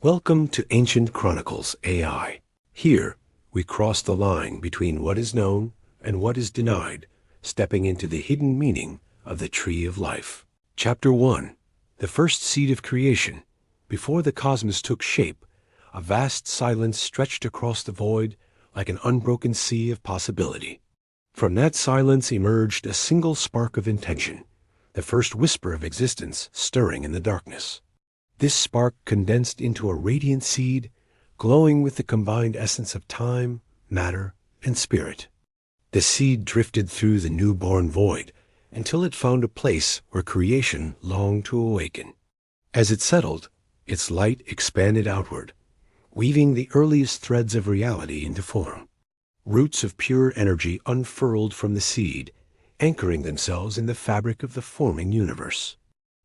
Welcome to Ancient Chronicles AI. Here, we cross the line between what is known and what is denied, stepping into the hidden meaning of the Tree of Life. Chapter 1. The first seed of creation. Before the cosmos took shape, a vast silence stretched across the void like an unbroken sea of possibility. From that silence emerged a single spark of intention, the first whisper of existence stirring in the darkness. This spark condensed into a radiant seed, glowing with the combined essence of time, matter, and spirit. The seed drifted through the newborn void until it found a place where creation longed to awaken. As it settled, its light expanded outward, weaving the earliest threads of reality into form. Roots of pure energy unfurled from the seed, anchoring themselves in the fabric of the forming universe.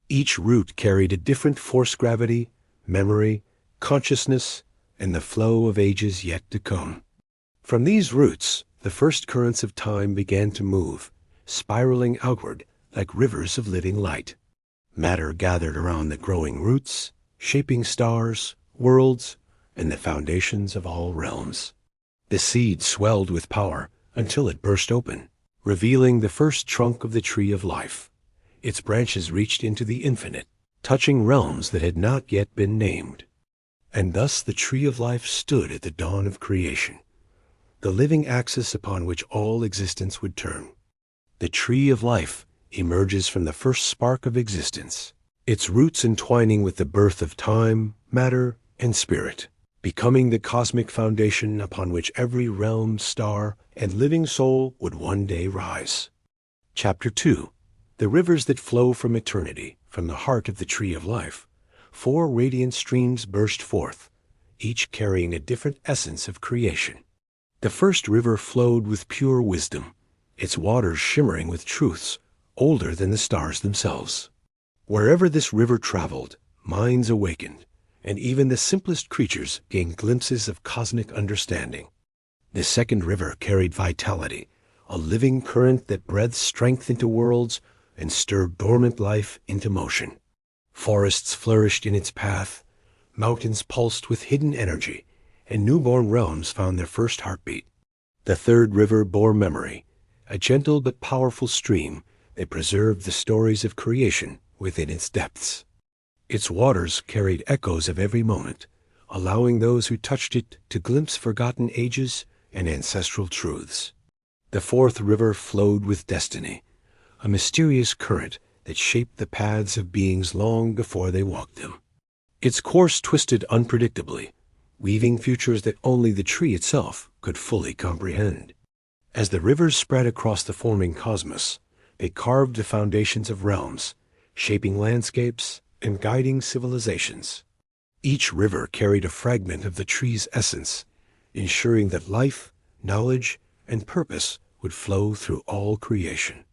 Each root carried a different force gravity, memory, consciousness, and the flow of ages yet to come. From these roots, the first currents of time began to move, spiraling outward like rivers of living light. Matter gathered around the growing roots, shaping stars, worlds, and the foundations of all realms. The seed swelled with power until it burst open, revealing the first trunk of the Tree of Life. Its branches reached into the infinite, touching realms that had not yet been named. And thus the Tree of Life stood at the dawn of creation, the living axis upon which all existence would turn. The Tree of Life emerges from the first spark of existence, its roots entwining with the birth of time, matter, and spirit, becoming the cosmic foundation upon which every realm, star, and living soul would one day rise. Chapter 2. The rivers that flow from eternity, from the heart of the Tree of Life. 4 radiant streams burst forth, each carrying a different essence of creation. The first river flowed with pure wisdom, its waters shimmering with truths older than the stars themselves. Wherever this river traveled, minds awakened, and even the simplest creatures gained glimpses of cosmic understanding. The second river carried vitality, a living current that breathed strength into worlds and stirred dormant life into motion. Forests flourished in its path, mountains pulsed with hidden energy, and newborn realms found their first heartbeat. The third river bore memory, a gentle but powerful stream that preserved the stories of creation within its depths. Its waters carried echoes of every moment, allowing those who touched it to glimpse forgotten ages and ancestral truths. The fourth river flowed with destiny, a mysterious current that shaped the paths of beings long before they walked them. Its course twisted unpredictably, weaving futures that only the tree itself could fully comprehend. As the rivers spread across the forming cosmos, they carved the foundations of realms, shaping landscapes and guiding civilizations. Each river carried a fragment of the tree's essence, ensuring that life, knowledge, and purpose would flow through all creation.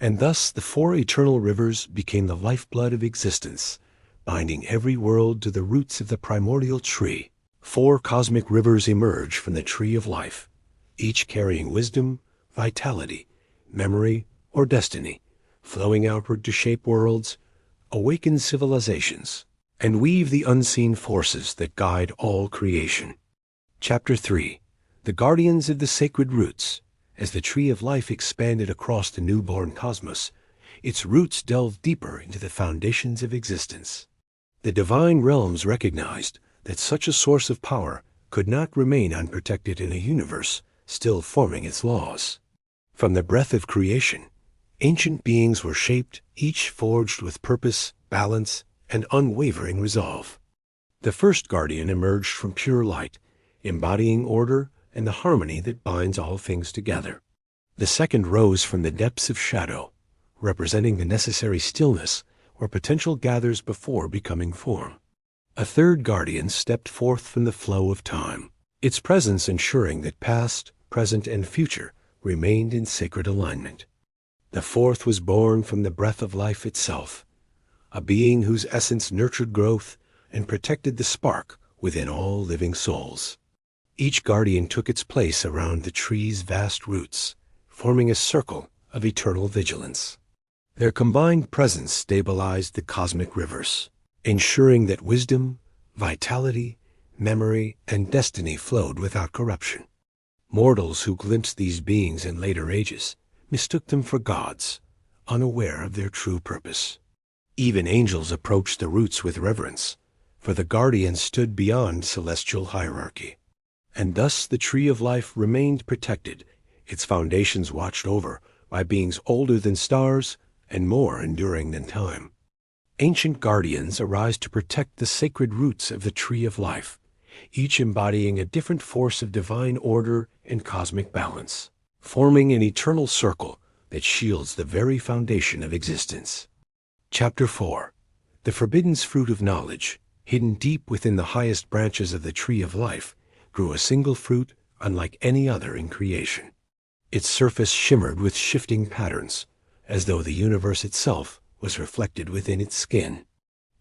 And thus the 4 eternal rivers became the lifeblood of existence, binding every world to the roots of the primordial tree. 4 cosmic rivers emerge from the Tree of Life, each carrying wisdom, vitality, memory, or destiny, flowing outward to shape worlds, awaken civilizations, and weave the unseen forces that guide all creation. Chapter 3. The Guardians of the Sacred Roots. As the Tree of Life expanded across the newborn cosmos, its roots delved deeper into the foundations of existence. The divine realms recognized that such a source of power could not remain unprotected in a universe still forming its laws. From the breath of creation, ancient beings were shaped, each forged with purpose, balance, and unwavering resolve. The first guardian emerged from pure light, embodying order and the harmony that binds all things together. The second rose from the depths of shadow, representing the necessary stillness where potential gathers before becoming form. A third guardian stepped forth from the flow of time, its presence ensuring that past, present, and future remained in sacred alignment. The fourth was born from the breath of life itself, a being whose essence nurtured growth and protected the spark within all living souls. Each guardian took its place around the tree's vast roots, forming a circle of eternal vigilance. Their combined presence stabilized the cosmic rivers, ensuring that wisdom, vitality, memory, and destiny flowed without corruption. Mortals who glimpsed these beings in later ages mistook them for gods, unaware of their true purpose. Even angels approached the roots with reverence, for the guardians stood beyond celestial hierarchy. And thus the tree of life remained protected, its foundations watched over by beings older than stars and more enduring than time. Ancient guardians arise to protect the sacred roots of the tree of life, each embodying a different force of divine order and cosmic balance, forming an eternal circle that shields the very foundation of existence. Chapter 4. The forbidden fruit of knowledge, hidden deep within the highest branches of the tree of life, grew a single fruit unlike any other in creation. Its surface shimmered with shifting patterns, as though the universe itself was reflected within its skin.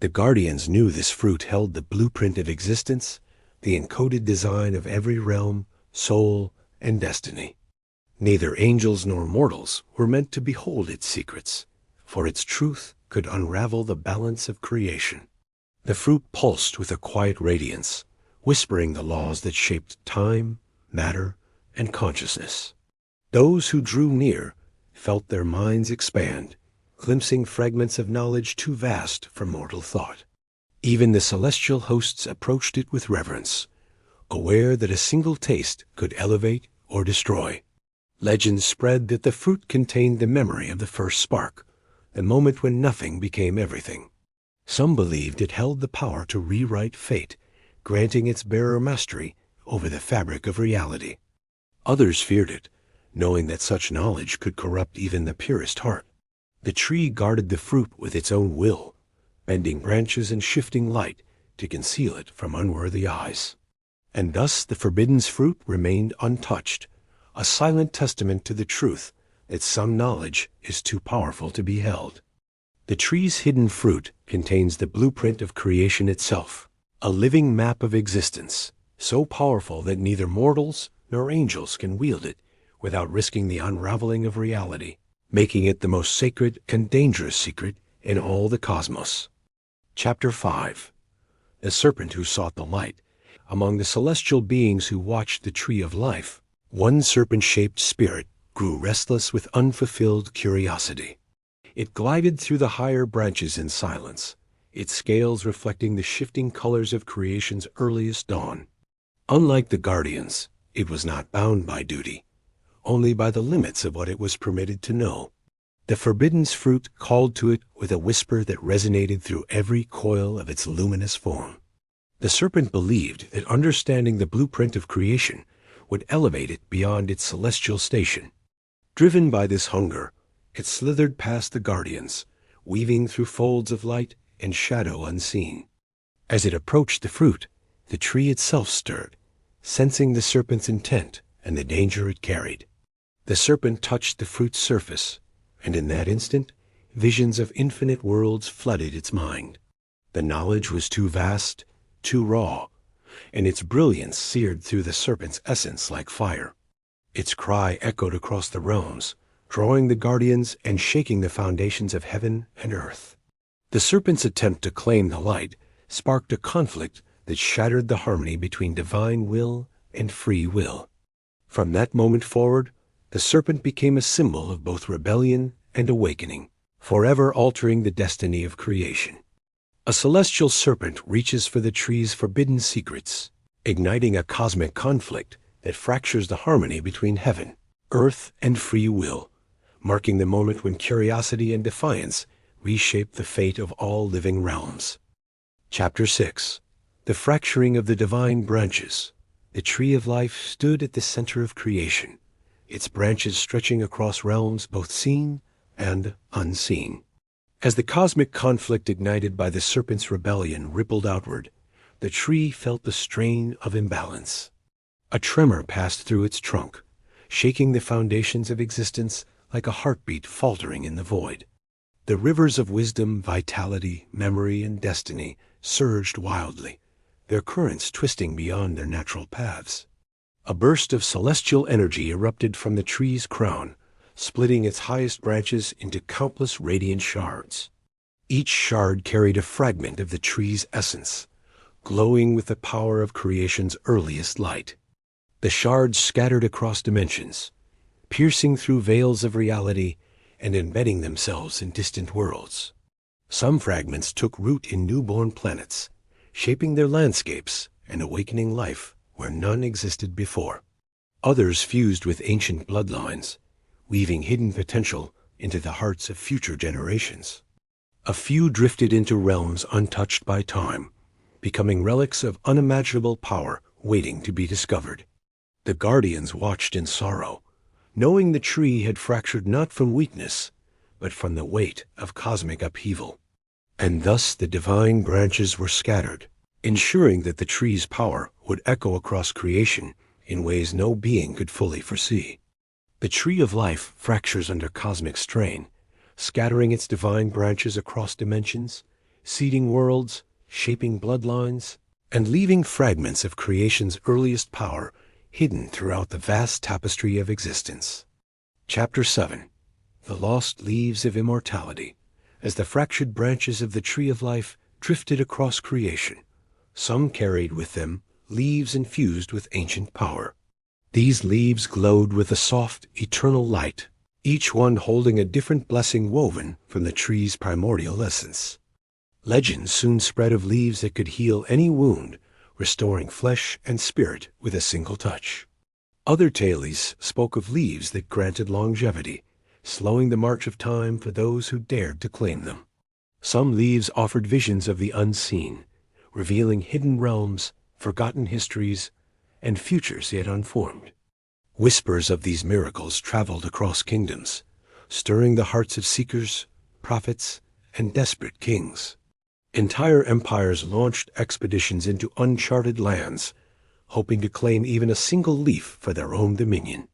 The guardians knew this fruit held the blueprint of existence, the encoded design of every realm, soul, and destiny. Neither angels nor mortals were meant to behold its secrets, for its truth could unravel the balance of creation. The fruit pulsed with a quiet radiance, whispering the laws that shaped time, matter, and consciousness. Those who drew near felt their minds expand, glimpsing fragments of knowledge too vast for mortal thought. Even the celestial hosts approached it with reverence, aware that a single taste could elevate or destroy. Legends spread that the fruit contained the memory of the first spark, the moment when nothing became everything. Some believed it held the power to rewrite fate, granting its bearer mastery over the fabric of reality. Others feared it, knowing that such knowledge could corrupt even the purest heart. The tree guarded the fruit with its own will, bending branches and shifting light to conceal it from unworthy eyes. And thus the forbidden fruit remained untouched, a silent testament to the truth that some knowledge is too powerful to be held. The tree's hidden fruit contains the blueprint of creation itself, a living map of existence, so powerful that neither mortals nor angels can wield it without risking the unraveling of reality, making it the most sacred and dangerous secret in all the cosmos. Chapter 5. The serpent who sought the light. Among the celestial beings who watched the tree of life, one serpent-shaped spirit grew restless with unfulfilled curiosity. It glided through the higher branches in silence, its scales reflecting the shifting colors of creation's earliest dawn. Unlike the guardians, it was not bound by duty, only by the limits of what it was permitted to know. The forbidden fruit called to it with a whisper that resonated through every coil of its luminous form. The serpent believed that understanding the blueprint of creation would elevate it beyond its celestial station. Driven by this hunger, it slithered past the guardians, weaving through folds of light and shadow unseen. As it approached the fruit, the tree itself stirred, sensing the serpent's intent and the danger it carried. The serpent touched the fruit's surface, and in that instant, visions of infinite worlds flooded its mind. The knowledge was too vast, too raw, and its brilliance seared through the serpent's essence like fire. Its cry echoed across the realms, drawing the guardians and shaking the foundations of heaven and earth. The serpent's attempt to claim the light sparked a conflict that shattered the harmony between divine will and free will. From that moment forward, the serpent became a symbol of both rebellion and awakening, forever altering the destiny of creation. A celestial serpent reaches for the tree's forbidden secrets, igniting a cosmic conflict that fractures the harmony between heaven, earth, and free will, marking the moment when curiosity and defiance reshape the fate of all living realms. Chapter 6. The fracturing of the divine branches. The tree of life stood at the center of creation, its branches stretching across realms both seen and unseen. As the cosmic conflict ignited by the serpent's rebellion rippled outward, the tree felt the strain of imbalance. A tremor passed through its trunk, shaking the foundations of existence like a heartbeat faltering in the void. The rivers of wisdom, vitality, memory, and destiny surged wildly, their currents twisting beyond their natural paths. A burst of celestial energy erupted from the tree's crown, splitting its highest branches into countless radiant shards. Each shard carried a fragment of the tree's essence, glowing with the power of creation's earliest light. The shards scattered across dimensions, piercing through veils of reality and embedding themselves in distant worlds. Some fragments took root in newborn planets, shaping their landscapes and awakening life where none existed before. Others fused with ancient bloodlines, weaving hidden potential into the hearts of future generations. A few drifted into realms untouched by time, becoming relics of unimaginable power waiting to be discovered. The guardians watched in sorrow, knowing the tree had fractured not from weakness, but from the weight of cosmic upheaval. And thus the divine branches were scattered, ensuring that the tree's power would echo across creation in ways no being could fully foresee. The tree of life fractures under cosmic strain, scattering its divine branches across dimensions, seeding worlds, shaping bloodlines, and leaving fragments of creation's earliest power hidden throughout the vast tapestry of existence. Chapter 7. The Lost Leaves of Immortality. As the fractured branches of the tree of life drifted across creation, some carried with them leaves infused with ancient power. These leaves glowed with a soft, eternal light, each one holding a different blessing woven from the tree's primordial essence. Legends soon spread of leaves that could heal any wound, restoring flesh and spirit with a single touch. Other tales spoke of leaves that granted longevity, slowing the march of time for those who dared to claim them. Some leaves offered visions of the unseen, revealing hidden realms, forgotten histories, and futures yet unformed. Whispers of these miracles traveled across kingdoms, stirring the hearts of seekers, prophets, and desperate kings. Entire empires launched expeditions into uncharted lands, hoping to claim even a single leaf for their own dominion.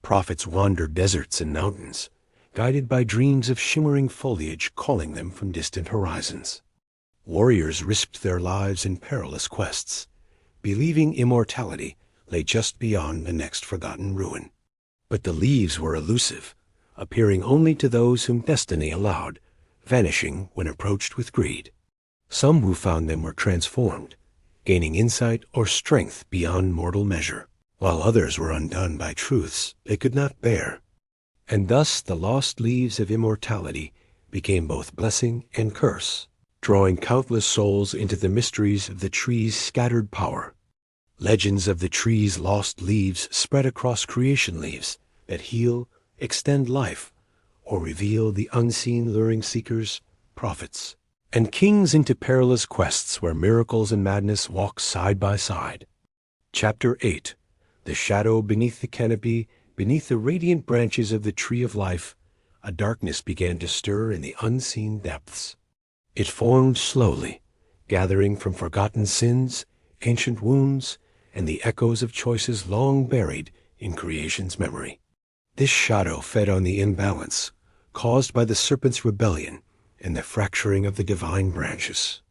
Prophets wandered deserts and mountains, guided by dreams of shimmering foliage calling them from distant horizons. Warriors risked their lives in perilous quests, believing immortality lay just beyond the next forgotten ruin. But the leaves were elusive, appearing only to those whom destiny allowed, vanishing when approached with greed. Some who found them were transformed, gaining insight or strength beyond mortal measure, while others were undone by truths they could not bear. And thus the lost leaves of immortality became both blessing and curse, drawing countless souls into the mysteries of the tree's scattered power. Legends of the tree's lost leaves spread across creation leaves that heal, extend life, or reveal the unseen luring seekers, prophets, and kings into perilous quests where miracles and madness walk side by side. Chapter 8. The shadow beneath the canopy, beneath the radiant branches of the tree of life, a darkness began to stir in the unseen depths. It formed slowly, gathering from forgotten sins, ancient wounds, and the echoes of choices long buried in creation's memory. This shadow fed on the imbalance caused by the serpent's rebellion and the fracturing of the divine branches.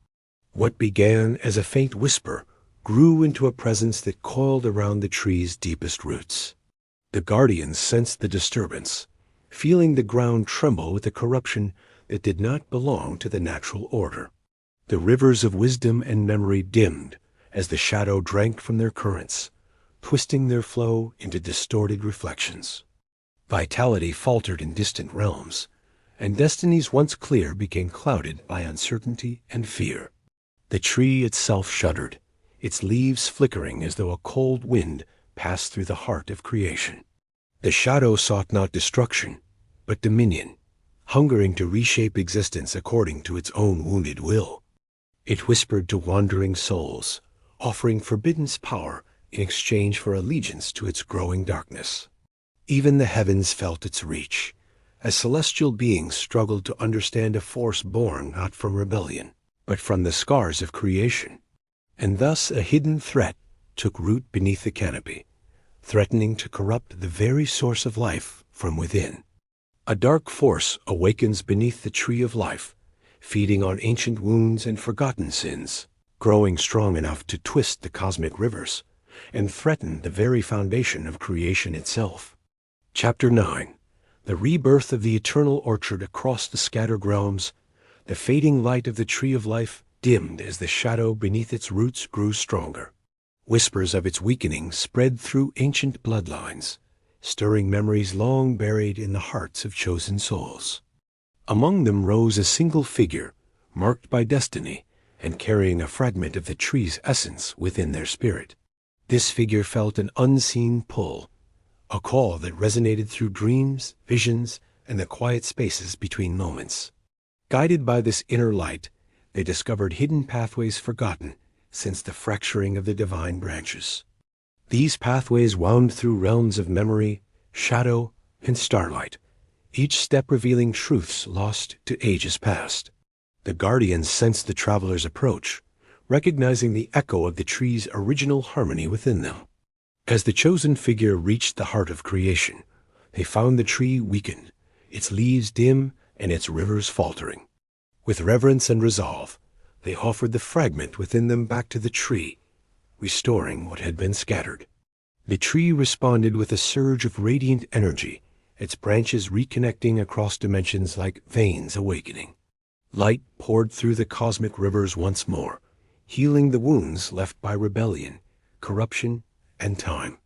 What began as a faint whisper grew into a presence that coiled around the tree's deepest roots. The guardians sensed the disturbance, feeling the ground tremble with a corruption that did not belong to the natural order. The rivers of wisdom and memory dimmed as the shadow drank from their currents, twisting their flow into distorted reflections. Vitality faltered in distant realms, and destinies once clear became clouded by uncertainty and fear. The tree itself shuddered, its leaves flickering as though a cold wind passed through the heart of creation. The shadow sought not destruction, but dominion, hungering to reshape existence according to its own wounded will. It whispered to wandering souls, offering forbidden power in exchange for allegiance to its growing darkness. Even the heavens felt its reach, as celestial beings struggled to understand a force born not from rebellion, but from the scars of creation. And thus a hidden threat took root beneath the canopy, threatening to corrupt the very source of life from within. A dark force awakens beneath the tree of life, feeding on ancient wounds and forgotten sins, growing strong enough to twist the cosmic rivers and threaten the very foundation of creation itself. Chapter 9. The rebirth of the eternal orchard across the scattered realms, the fading light of the tree of life dimmed as the shadow beneath its roots grew stronger. Whispers of its weakening spread through ancient bloodlines, stirring memories long buried in the hearts of chosen souls. Among them rose a single figure, marked by destiny and carrying a fragment of the tree's essence within their spirit. This figure felt an unseen pull, a call that resonated through dreams, visions, and the quiet spaces between moments. Guided by this inner light, they discovered hidden pathways forgotten since the fracturing of the divine branches. These pathways wound through realms of memory, shadow, and starlight, each step revealing truths lost to ages past. The guardians sensed the traveler's approach, recognizing the echo of the tree's original harmony within them. As the chosen figure reached the heart of creation, they found the tree weakened, its leaves dim and its rivers faltering. With reverence and resolve, they offered the fragment within them back to the tree, restoring what had been scattered. The tree responded with a surge of radiant energy, its branches reconnecting across dimensions like veins awakening. Light poured through the cosmic rivers once more, healing the wounds left by rebellion, corruption, and time.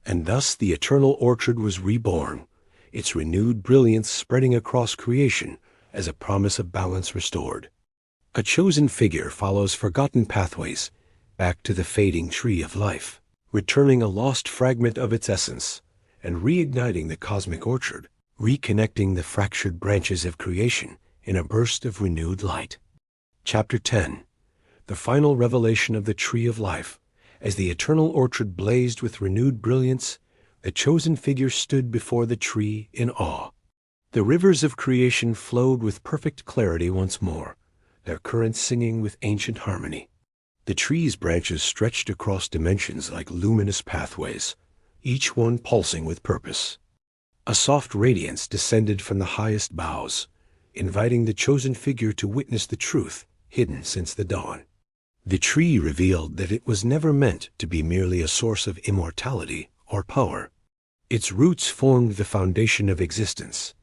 And thus the eternal orchard was reborn, its renewed brilliance spreading across creation as a promise of balance restored. A chosen figure follows forgotten pathways back to the fading tree of life, returning a lost fragment of its essence and reigniting the cosmic orchard, reconnecting the fractured branches of creation in a burst of renewed light. Chapter 10. The final revelation of the tree of life. As the eternal orchard blazed with renewed brilliance, the chosen figure stood before the tree in awe. The rivers of creation flowed with perfect clarity once more, their currents singing with ancient harmony. The tree's branches stretched across dimensions like luminous pathways, each one pulsing with purpose. A soft radiance descended from the highest boughs, inviting the chosen figure to witness the truth hidden since the dawn. The tree revealed that it was never meant to be merely a source of immortality or power. Its roots formed the foundation of existence,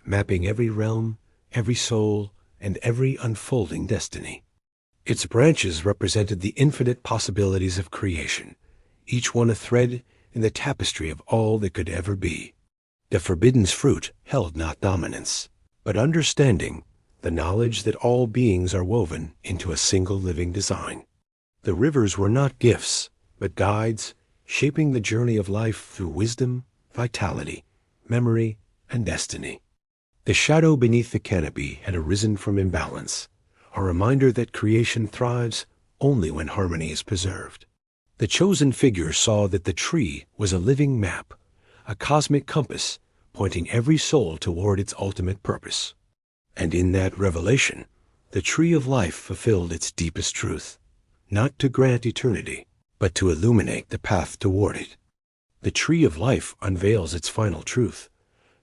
mapping every realm, every soul, and every unfolding destiny. Its branches represented the infinite possibilities of creation, each one a thread in the tapestry of all that could ever be. The forbidden fruit held not dominance, but understanding, the knowledge that all beings are woven into a single living design. The rivers were not gifts, but guides, shaping the journey of life through wisdom, vitality, memory, and destiny. The shadow beneath the canopy had arisen from imbalance, a reminder that creation thrives only when harmony is preserved. The chosen figure saw that the tree was a living map, a cosmic compass pointing every soul toward its ultimate purpose. And in that revelation, the tree of life fulfilled its deepest truth, not to grant eternity, but to illuminate the path toward it. The tree of life unveils its final truth,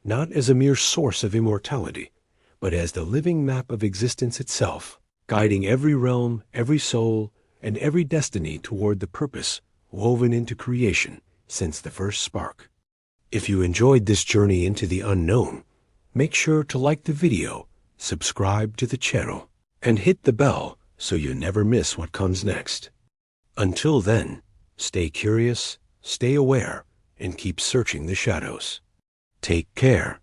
not as a mere source of immortality, but as the living map of existence itself, guiding every realm, every soul, and every destiny toward the purpose woven into creation since the first spark. If you enjoyed this journey into the unknown, make sure to like the video, subscribe to the channel, and hit the bell so you never miss what comes next. Until then, stay curious, stay aware, and keep searching the shadows. Take care.